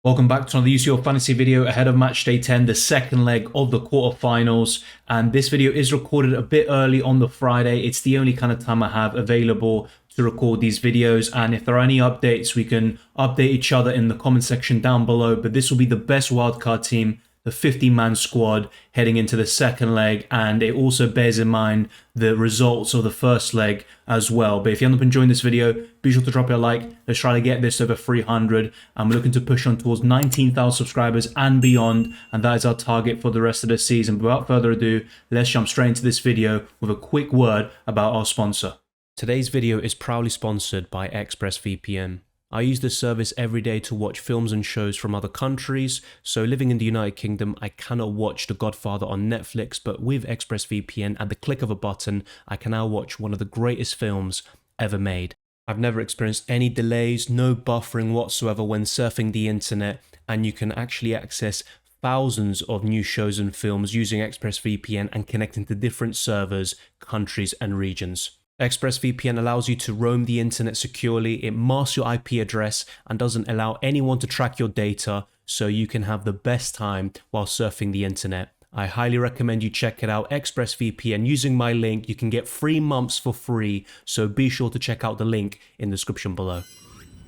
Welcome back to another UCL Fantasy video ahead of Matchday 10, the second leg of the quarterfinals. And this video is recorded a bit early on the Friday. It's the only kind of time I have available to record these videos. And if there are any updates, we can update each other in the comment section down below. But this will be the best wildcard team, the 50-man squad heading into the second leg, and it also bears in mind the results of the first leg as well. But if you haven't been enjoying this video, be sure to drop your like. Let's try to get this over 300, and we're looking to push on towards 19,000 subscribers and beyond, and that is our target for the rest of the season. But without further ado, let's jump straight into this video with a quick word about our sponsor. Today's video is proudly sponsored by ExpressVPN. I use this service every day to watch films and shows from other countries. So living in the United Kingdom, I cannot watch The Godfather on Netflix, but with ExpressVPN, at the click of a button, I can now watch one of the greatest films ever made. I've never experienced any delays, no buffering whatsoever when surfing the internet, and you can actually access thousands of new shows and films using ExpressVPN and connecting to different servers, countries, and regions. ExpressVPN allows you to roam the internet securely. It masks your IP address and doesn't allow anyone to track your data, so you can have the best time while surfing the internet. I highly recommend you check it out, ExpressVPN. Using my link, you can get 3 months for free, so be sure to check out the link in the description below.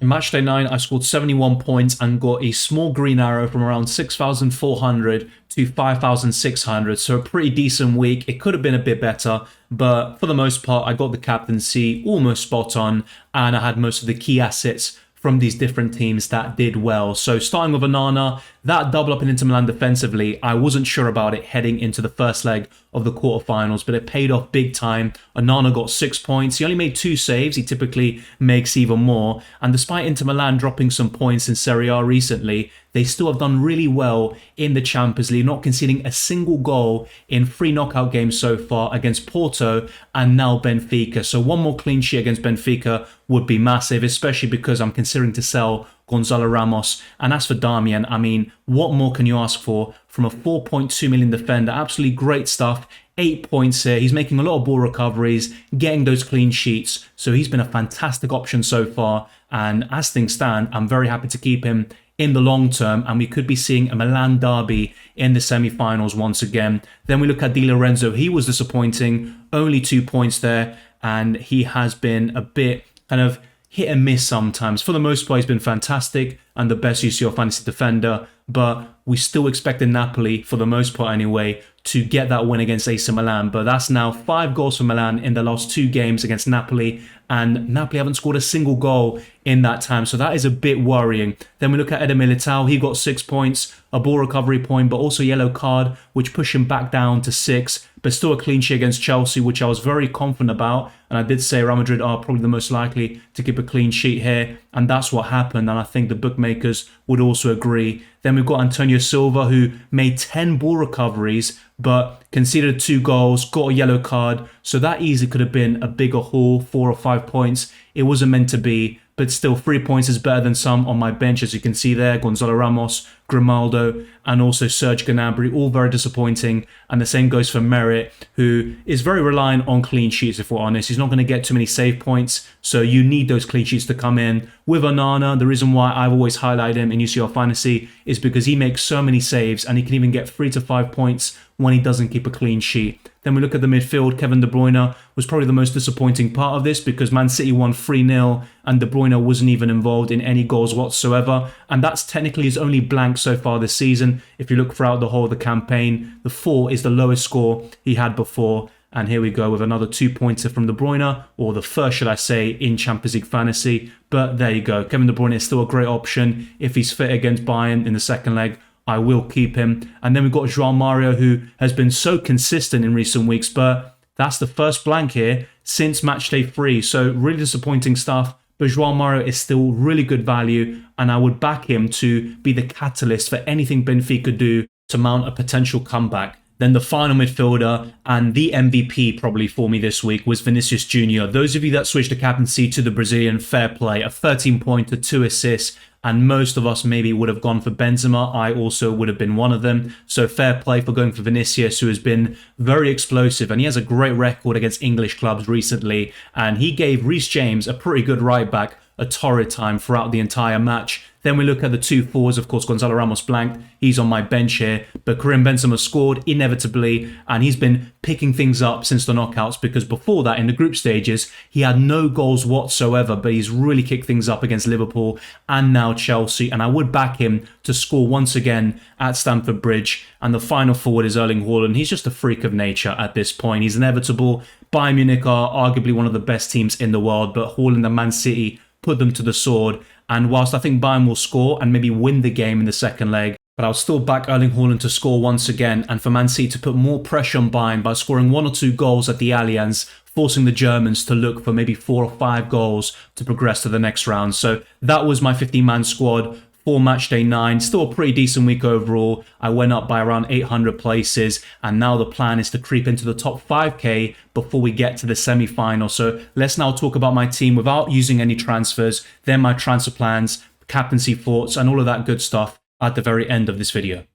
In Matchday 9, I scored 71 points and got a small green arrow from around 6,400 to 5,600, so a pretty decent week. It could have been a bit better, but for the most part, I got the captaincy almost spot on, and I had most of the key assets from these different teams that did well. So starting with Onana, that double up in Inter Milan defensively, I wasn't sure about it heading into the first leg of the quarterfinals, but it paid off big time. Onana got 6 points. He only made 2 saves. He typically makes even more. And despite Inter Milan dropping some points in Serie A recently, they still have done really well in the Champions League, not conceding a single goal in 3 knockout games so far against Porto and now Benfica. So one more clean sheet against Benfica would be massive, especially because I'm considering to sell Gonzalo Ramos. And as for Darmian, I mean, what more can you ask for from a 4.2 million defender? Absolutely great stuff. 8 points here. He's making a lot of ball recoveries, getting those clean sheets. So he's been a fantastic option so far. And as things stand, I'm very happy to keep him in the long term, and we could be seeing a Milan derby in the semi-finals once again. Then we look at Di Lorenzo. He was disappointing, only 2 points there, and he has been a bit kind of hit and miss sometimes. For the most part, he's been fantastic and the best UCL fantasy defender, but we still expected Napoli, for the most part anyway, to get that win against AC Milan. But that's now 5 goals for Milan in the last 2 games against Napoli, and Napoli haven't scored a single goal in that time, so that is a bit worrying. Then we look at Eder Militao. He got 6 points, a ball recovery point, but also a yellow card, which pushed him back down to 6, but still a clean sheet against Chelsea, which I was very confident about. And I did say Real Madrid are probably the most likely to keep a clean sheet here, and that's what happened, and I think the bookmakers would also agree. Then we've got Antonio Silva, who made 10 ball recoveries, but conceded 2 goals, got a yellow card, so that easily could have been a bigger haul, 4 or 5 points. It wasn't meant to be, but still 3 points is better than some on my bench, as you can see there. Gonzalo Ramos, Grimaldo, and also Serge Gnabry, all very disappointing. And the same goes for Merritt, who is very reliant on clean sheets, if we're honest. He's not going to get too many save points, so you need those clean sheets to come in. With Onana, the reason why I've always highlighted him in UCL Fantasy is because he makes so many saves, and he can even get 3 to 5 points when he doesn't keep a clean sheet. Then we look at the midfield. Kevin De Bruyne was probably the most disappointing part of this, because Man City won 3-0 and De Bruyne wasn't even involved in any goals whatsoever. And that's technically his only blank so far this season. If you look throughout the whole of the campaign, the 4 is the lowest score he had before. And here we go with another 2-pointer from De Bruyne, or the first, should I say, in Champions League fantasy. But there you go. Kevin De Bruyne is still a great option. If he's fit against Bayern in the second leg, I will keep him. And then we've got João Mario, who has been so consistent in recent weeks, but that's the first blank here since Matchday 3. So really disappointing stuff. But João Mario is still really good value, and I would back him to be the catalyst for anything Benfica do to mount a potential comeback. Then the final midfielder and the MVP probably for me this week was Vinicius Jr. Those of you that switched the captaincy to the Brazilian, fair play. A 13-pointer, 2 assists, and most of us maybe would have gone for Benzema. I also would have been one of them. So fair play for going for Vinicius, who has been very explosive, and he has a great record against English clubs recently. And he gave Reece James, a pretty good right back, a torrid time throughout the entire match. Then we look at the two forwards, of course, Gonzalo Ramos blanked. He's on my bench here. But Karim Benzema scored inevitably, and he's been picking things up since the knockouts, because before that, in the group stages, he had no goals whatsoever, but he's really kicked things up against Liverpool and now Chelsea. And I would back him to score once again at Stamford Bridge. And the final forward is Erling Haaland. He's just a freak of nature at this point. He's inevitable. Bayern Munich are arguably one of the best teams in the world, but Haaland and Man City put them to the sword. And whilst I think Bayern will score and maybe win the game in the second leg, but I'll still back Erling Haaland to score once again, and for Man City to put more pressure on Bayern by scoring 1 or 2 goals at the Allianz, forcing the Germans to look for maybe 4 or 5 goals to progress to the next round. So that was my 15-man squad for Matchday 9. Still a pretty decent week overall. I went up by around 800 places, and now the plan is to creep into the top 5k before we get to the semi-final. So let's now talk about my team without using any transfers, then my transfer plans, captaincy thoughts, and all of that good stuff at the very end of this video.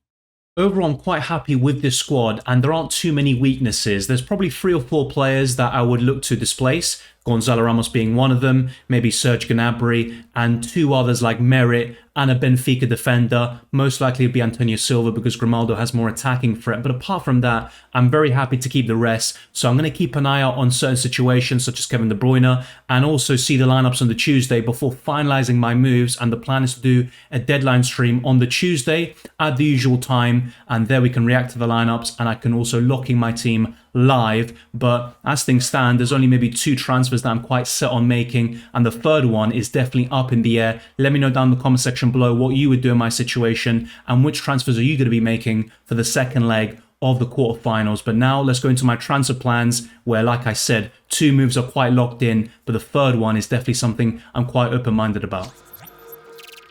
Overall, I'm quite happy with this squad, and there aren't too many weaknesses. There's probably 3 or 4 players that I would look to displace, Gonzalo Ramos being one of them, maybe Serge Gnabry, and 2 others like Merit and a Benfica defender. Most likely it'll be Antonio Silva because Grimaldo has more attacking threat. But apart from that, I'm very happy to keep the rest. So I'm going to keep an eye out on certain situations such as Kevin De Bruyne, and also see the lineups on the Tuesday before finalizing my moves. And the plan is to do a deadline stream on the Tuesday at the usual time, and there we can react to the lineups, and I can also lock in my team live. But as things stand, there's only maybe 2 transfers that I'm quite set on making, and the third one is definitely up in the air. Let me know down in the comment section below what you would do in my situation, and which transfers are you going to be making for the second leg of the quarterfinals. But now let's go into my transfer plans, where, like I said, 2 moves are quite locked in, but the third one is definitely something I'm quite open-minded about.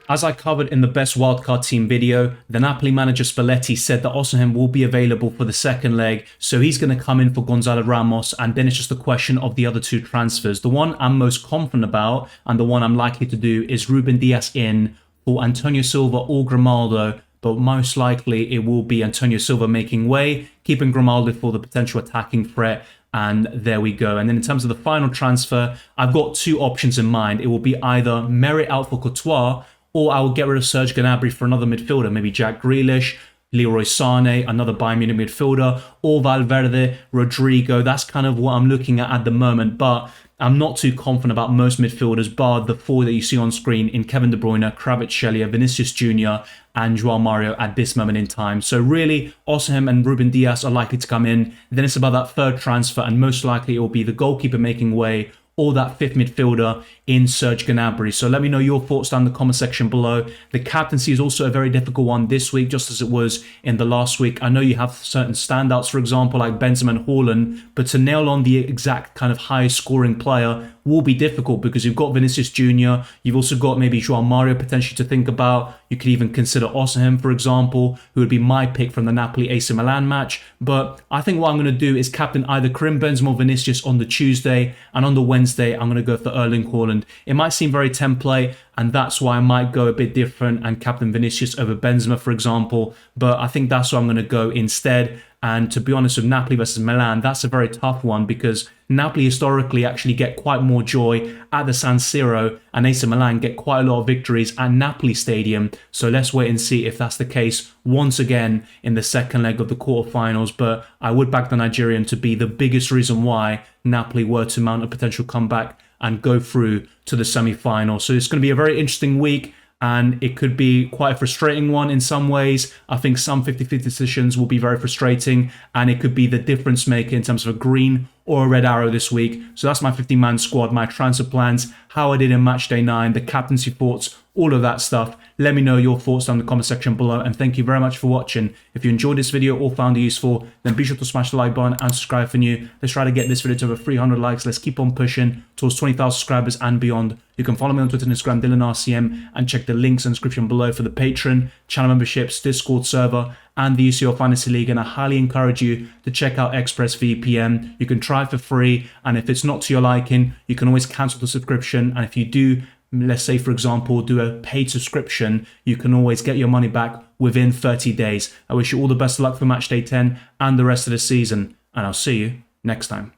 As I covered in the best wildcard team video, the Napoli manager Spalletti said that Osimhen will be available for the second leg, so he's going to come in for Gonzalo Ramos, and then it's just a question of the other 2 transfers. The one I'm most confident about, and the one I'm likely to do, is Ruben Dias in for Antonio Silva or Grimaldo, but most likely it will be Antonio Silva making way, keeping Grimaldo for the potential attacking threat. And there we go. And then in terms of the final transfer, I've got 2 options in mind. It will be either Merit out for Courtois, or I will get rid of Serge Gnabry for another midfielder, maybe Jack Grealish, Leroy Sané, another Bayern Munich midfielder, or Valverde, Rodrigo. That's kind of what I'm looking at the moment, but I'm not too confident about most midfielders, bar the 4 that you see on screen in Kevin De Bruyne, Kvaratskhelia, Vinicius Jr., and Joao Mario at this moment in time. So really, Osimhen and Ruben Dias are likely to come in. Then it's about that third transfer, and most likely it will be the goalkeeper making way, or that 5th midfielder in Serge Gnabry. So let me know your thoughts down in the comment section below. The captaincy is also a very difficult one this week, just as it was in the last week. I know you have certain standouts, for example, like Benzema and Haaland, but to nail on the exact kind of highest scoring player will be difficult, because you've got Vinicius Jr., you've also got maybe Joao Mario potentially to think about. You could even consider Osimhen, for example, who would be my pick from the Napoli AC Milan match. But I think what I'm going to do is captain either Karim Benzema or Vinicius on the Tuesday, and on the Wednesday, I'm going to go for Erling Haaland. It might seem very template, and that's why I might go a bit different and captain Vinicius over Benzema, for example. But I think that's what I'm going to go instead. And to be honest, with Napoli versus Milan, that's a very tough one, because Napoli historically actually get quite more joy at the San Siro, and AC Milan get quite a lot of victories at Napoli Stadium. So let's wait and see if that's the case once again in the second leg of the quarterfinals. But I would back the Nigerian to be the biggest reason why Napoli were to mount a potential comeback and go through to the semi-final. So it's going to be a very interesting week, and it could be quite a frustrating one in some ways. I think some 50-50 decisions will be very frustrating, and it could be the difference maker in terms of a green or a red arrow this week. So that's my 15-man squad, my transfer plans, how I did in Matchday 9, the captaincy thoughts, all of that stuff. Let me know your thoughts down in the comment section below, and thank you very much for watching. If you enjoyed this video or found it useful, then be sure to smash the like button and subscribe for new. Let's try to get this video to over 300 likes. Let's keep on pushing towards 20,000 subscribers and beyond. You can follow me on Twitter and Instagram, DylanRCM, and check the links in the description below for the Patreon, channel memberships, Discord server, and the UCL Fantasy League. And I highly encourage you to check out ExpressVPN. You can try it for free, and if it's not to your liking, you can always cancel the subscription. And if you do, let's say for example, do a paid subscription, you can always get your money back within 30 days. I wish you all the best of luck for Matchday 10 and the rest of the season, and I'll see you next time.